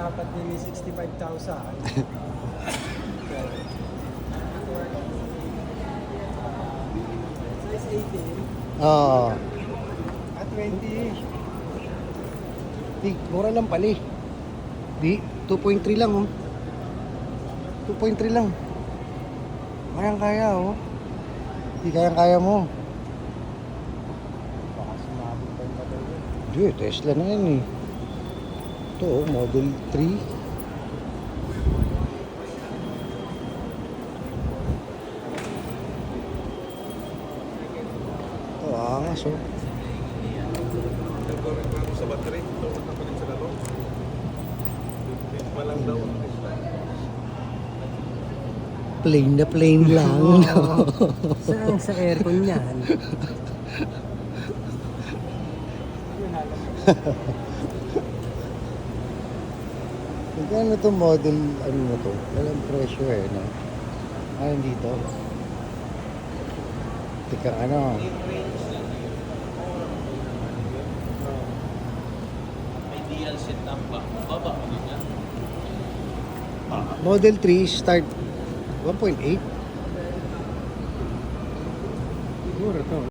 dapat din 65,000. Size 18. Oo. At 20. Di, mura lang pala eh. Di, 2.3 lang oh. 2.3 lang. Kayang-kaya oh. Di kayang-kaya mo. Baka sumabot pa yung patay yun. Di, Tesla na yan eh. Ito oh, Model 3. Ito, angas oh. Nagreklamo sa battery, dapat na palit sa lalo. Walang daw. Plain na plain lang. Saan sa aircon yan? Magkano to model, ano na to? Walang presyo eh, no? Ayun dito. Tika, ano? Ideal setup ba? Baba mo niya. Model 3 start 1.8. Siguro to.